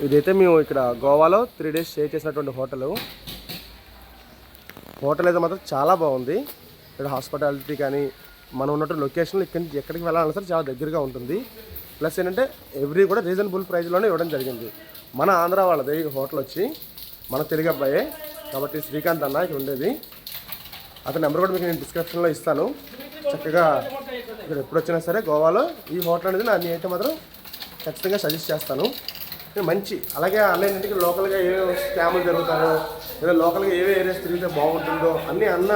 ఇదైతే మేము ఇక్కడ గోవాలో 3 days స్టే చేసినటువంటి హోటల్ అయితే మాత్రం చాలా బాగుంది. ఇక్కడ హాస్పిటాలిటీ కానీ మనం ఉన్నటువంటి లొకేషన్లో ఇక్కడి నుంచి ఎక్కడికి వెళ్ళాలన్నా సరే చాలా దగ్గరగా ఉంటుంది. ప్లస్ ఏంటంటే ఎవ్రీ కూడా రీజనబుల్ ప్రైస్లోనే ఇవ్వడం జరిగింది. మన ఆంధ్ర వాళ్ళది ఈ హోటల్ వచ్చి మన తెలుగు అబ్బాయే కాబట్టి శ్రీకాంత్ అన్న ఇక్కడ ఉండేది. అతని నెంబర్ కూడా మీకు నేను డిస్క్రిప్షన్లో ఇస్తాను. చక్కగా ఇక్కడ ఎప్పుడు వచ్చినా సరే గోవాలో ఈ హోటల్ అనేది నేనైతే మాత్రం ఖచ్చితంగా సజెస్ట్ చేస్తాను. మంచి అలాగే ఆన్లైన్ ఇంటికి లోకల్గా ఏవే స్కాములు జరుగుతాయో లేదా లోకల్గా ఏవే ఏరియాస్ తిరిగితే బాగుంటుందో అన్నీ అన్న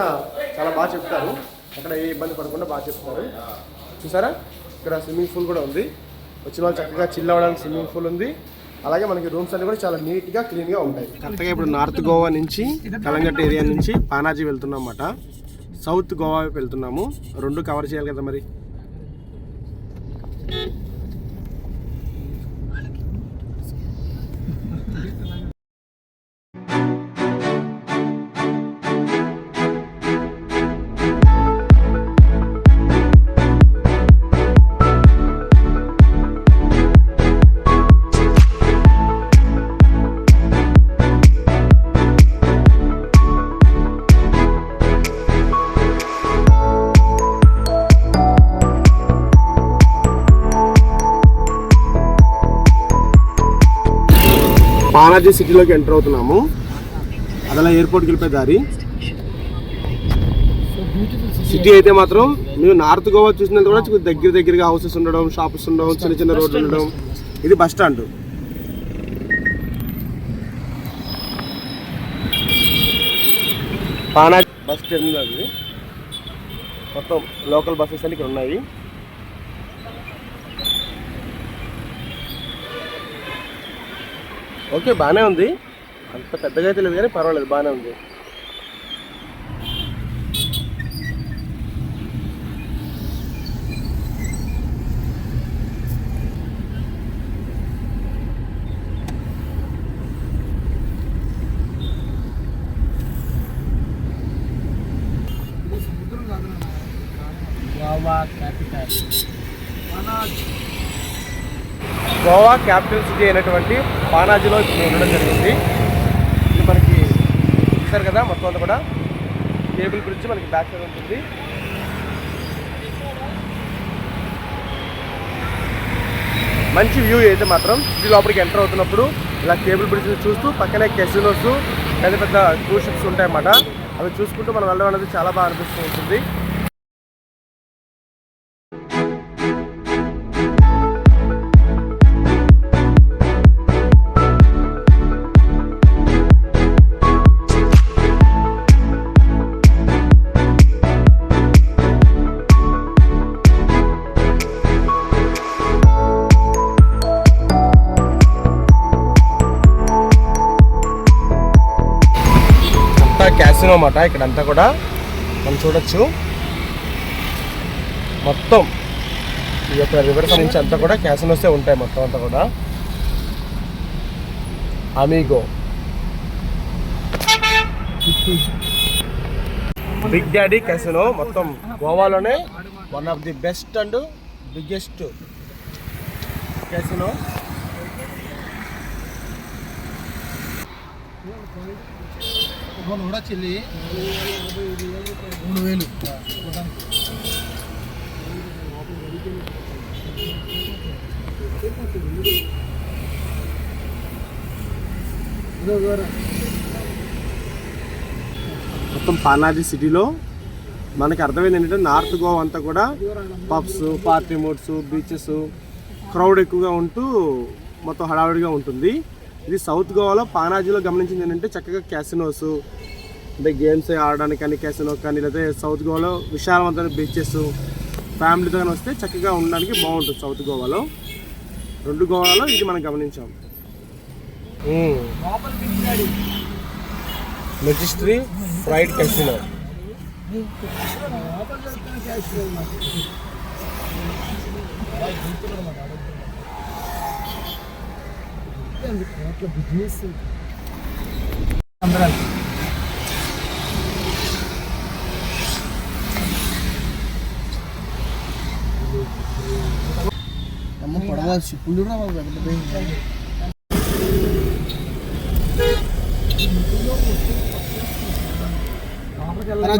చాలా బాగా చెప్తారు. అక్కడ ఏ ఇబ్బంది పడకుండా బాగా చెప్తారు. చూసారా ఇక్కడ స్విమ్మింగ్ పూల్ కూడా ఉంది. వచ్చిన వాళ్ళు చక్కగా చిల్ అవ్వడానికి స్విమ్మింగ్ పూల్ ఉంది. అలాగే మనకి రూమ్స్ అన్ని కూడా చాలా నీట్గా క్లీన్గా ఉంటాయి. కరెక్ట్గా ఇప్పుడు నార్త్ గోవా నుంచి కలంగట్ ఏరియా నుంచి పానాజీ వెళ్తున్నాం అన్నమాట. సౌత్ గోవా వైపు వెళ్తున్నాము. 2 కవర్ చేయాలి కదా మరి. పానాజీ సిటీలోకి ఎంటర్ అవుతున్నాము. అదలా ఎయిర్పోర్ట్కి వెళ్ళిపోయే దారి. సిటీ అయితే మాత్రం మీరు నార్త్ గోవా చూసినంత కూడా దగ్గరగా హౌసెస్ ఉండడం, షాప్స్ ఉండడం, చిన్న చిన్న రోడ్లు ఉండడం. ఇది bus stand. Panaji bus terminal అది. మొత్తం లోకల్ బస్సెస్ అన్ని ఇక్కడ ఉన్నాయి. ఓకే బాగానే ఉంది. అంత పెద్దగా అయితే లేదు కానీ పర్వాలేదు బాగానే ఉంది. గోవా క్యాపిటల్ సిటీ అయినటువంటి పానాజీలో ఉండడం జరిగింది. ఇది మనకి చూసారు కదా మొత్తం అంతా కూడా కేబుల్ బ్రిడ్జ్ మనకి బ్యాక్ సైడ్ ఉంటుంది. మంచి వ్యూ అయితే మాత్రం సిటీ లోపలికి ఎంటర్ అవుతున్నప్పుడు ఇలా కేబుల్ బ్రిడ్జ్ చూస్తూ పక్కనే కెసినోస్ పెద్ద పెద్ద క్రూజ్ షిప్స్ ఉంటాయన్నమాట. అవి చూసుకుంటూ మనం వెళ్ళడం అనేది చాలా బాగా అనిపిస్తూ ఉంటుంది. క్యాసినో అన్నమాట. ఇక్కడంతా కూడా మనం చూడొచ్చు. మొత్తం ఈ యొక్క రివర్స్ నుంచి అంతా కూడా క్యాసినోసే ఉంటాయి మొత్తం అంతా కూడా. అమీగో, బిగ్ డాడీ క్యాసినో మొత్తం గోవాలోనే one of the best and biggest casino. కూడా చెల్లి 3000 మొత్తం పానాజీ సిటీలో మనకి అర్థమైంది ఏంటంటే నార్త్ గోవా అంతా కూడా pubs, party modes, beaches, crowd ఎక్కువగా ఉంటూ మొత్తం హడావిడిగా ఉంటుంది. ఇది సౌత్ గోవాలో పానాజీలో గమనించింది ఏంటంటే చక్కగా క్యాసినోస్ అంటే గేమ్స్ ఆడడానికి కానీ క్యాసినో కానీ లేదా సౌత్ గోవాలో విశాలవంతమైన బీచెస్ ఫ్యామిలీతో కానీ వస్తే చక్కగా ఉండడానికి బాగుంటుంది సౌత్ గోవాలో. 2 గోవాలో ఇది మనం గమనించాం. మెజెస్ట్రీ ఫ్రైడ్ క్యాసినో. బిజినెస్ అమ్మ పడవ షిప్పులు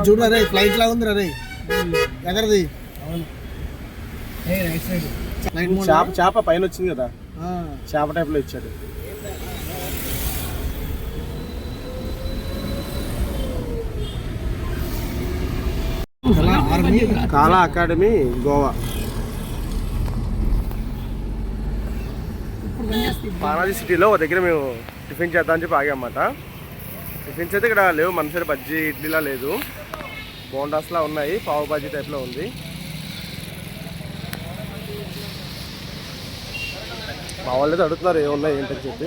చూడరా రే, ఫ్లైట్ లాగా ఉంది రే. ఎదరది చేప పైన వచ్చింది కదా, చేప టైప్ లో ఇచ్చాడు. కాలా అకాడమీ గోవా. పానాజీ సిటీలో ఒక దగ్గర మేము టిఫిన్ చేద్దామని చెప్పి ఆగామన్నమాట. టిఫిన్స్ అయితే ఇక్కడ లేవు, మన సైడ్ బజ్జీ ఇడ్లీలా లేదు, బోండాస్లా ఉన్నాయి, పావు బజ్జీ టైప్లో ఉంది. మా వాళ్ళు అయితే అడుగుతున్నారు ఏమున్నాయి ఏంటని చెప్పి.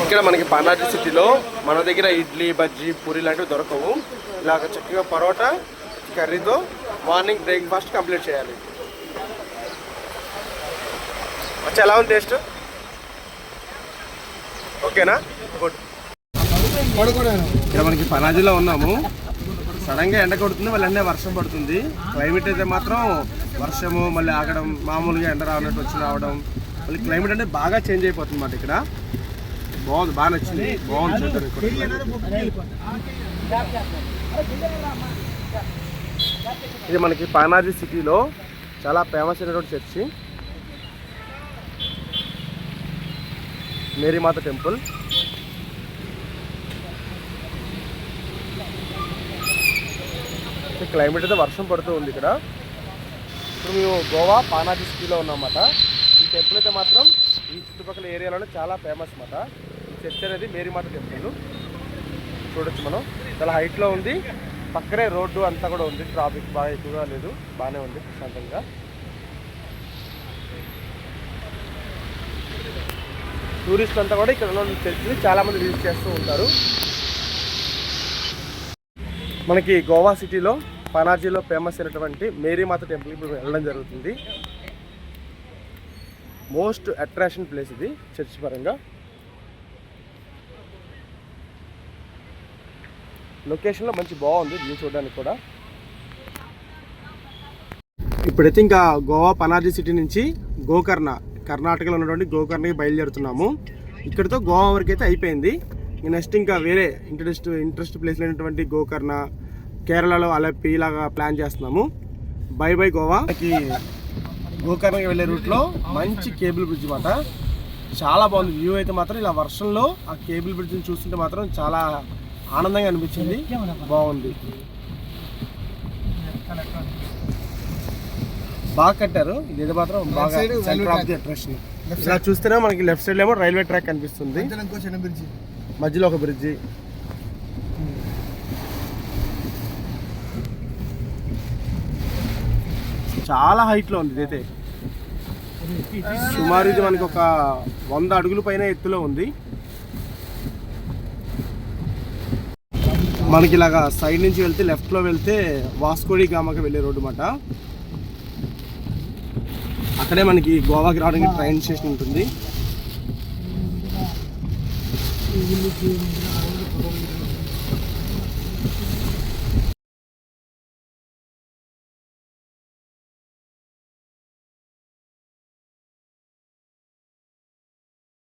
ఇక్కడ మనకి పానాజీ సిటీలో మన దగ్గర ఇడ్లీ బజ్జీ పూరి లాంటివి దొరకవు. ఇలాగ చక్కగా పరోటా కర్రీతో మార్నింగ్ బ్రేక్ఫాస్ట్ కంప్లీట్ చేయాలి. వచ్చి ఎలా ఉంది టేస్ట్? ఓకేనా? గుడ్. ఇక్కడ మనకి పనాజీలో ఉన్నాము. సడన్గా ఎండ కొడుతుంది, మళ్ళీ ఎండే వర్షం పడుతుంది. క్లైమేట్ అయితే మాత్రం వర్షము మళ్ళీ ఆగడం, మామూలుగా ఎండ రావన్నట్టు వచ్చి రావడం, మళ్ళీ క్లైమేట్ అంటే బాగా చేంజ్ అయిపోతుంది అన్నమాట. ఇక్కడ బాగుంది, బాగా నచ్చింది, బాగుంది చూడండి. ఇది మనకి పానాజీ సిటీలో చాలా ఫేమస్ అయినటువంటి చర్చి, మేరీమాత టెంపుల్. క్లైమేట్ అయితే వర్షం పడుతూ ఉంది ఇక్కడ. ఇప్పుడు మేము గోవా పానాజీ సిటీలో ఉన్నామన్నమాట. ఈ టెంపుల్ అయితే మాత్రం ఈ చుట్టుపక్కల ఏరియాలోనే చాలా ఫేమస్ అన్నమాట. ఈ చర్చ్ అనేది మేరీమాత టెంపుల్ చూడొచ్చు మనం. చాలా హైట్లో ఉంది, పక్కనే రోడ్డు అంతా కూడా ఉంది, ట్రాఫిక్ బాగా ఎక్కువగా లేదు, బాగానే ఉంది ప్రశాంతంగా. టూరిస్ట్ అంతా కూడా ఇక్కడ ఉన్న చర్చిని చాలామంది విజిట్ చేస్తూ ఉంటారు. మనకి గోవా సిటీలో పనాజీలో ఫేమస్ అయినటువంటి మేరీమాత టెంపుల్ ఇప్పుడు వెళ్ళడం జరుగుతుంది. మోస్ట్ అట్రాక్షన్ ప్లేస్ ఇది చర్చ్ పరంగా. లొకేషన్లో మంచి బాగుంది వ్యూ చూడడానికి కూడా. ఇప్పుడైతే ఇంకా గోవా పనాజీ సిటీ నుంచి గోకర్ణ, కర్ణాటకలో ఉన్నటువంటి గోకర్ణకి బయలుదేరుతున్నాము. ఇక్కడితో గోవా వరకు అయితే అయిపోయింది. నెక్స్ట్ ఇంకా వేరే ఇంట్రెస్ట్ ప్లేస్ అయినటువంటి గోకర్ణ, కేరళలో అలప్పి ఇలాగా ప్లాన్ చేస్తున్నాము. బై బై గోవాకి. గోకర్ణకి వెళ్ళే రూట్లో మంచి కేబుల్ బ్రిడ్జ్ అన్నమాట. చాలా బాగుంది వ్యూ అయితే మాత్రం. ఇలా వర్షంలో ఆ కేబుల్ బ్రిడ్జ్ని చూస్తుంటే మాత్రం చాలా ఆనందంగా అనిపించింది, బాగుంది, బాగా కట్టారు. ఇది మాత్రం బాగా సెంటర్ ఆఫ్ ది అట్రాక్షన్. ఇలా చూస్తేనే మనకి లెఫ్ట్ సైడ్ ఏమో రైల్వే ట్రాక్ కనిపిస్తుంది, మధ్యలో ఒక బ్రిడ్జి. చాలా హైట్లో ఉంది ఇదైతే. సుమారు ఇది మనకి ఒక 100 అడుగుల పైన ఎత్తులో ఉంది. మనకి ఇలాగా సైడ్ నుంచి వెళ్తే లెఫ్ట్లో వెళ్తే వాస్కోడి గామాకి వెళ్ళే రోడ్డు అన్నమాట. అక్కడే మనకి గోవాకి రావడానికి ట్రైన్ స్టేషన్ ఉంటుంది.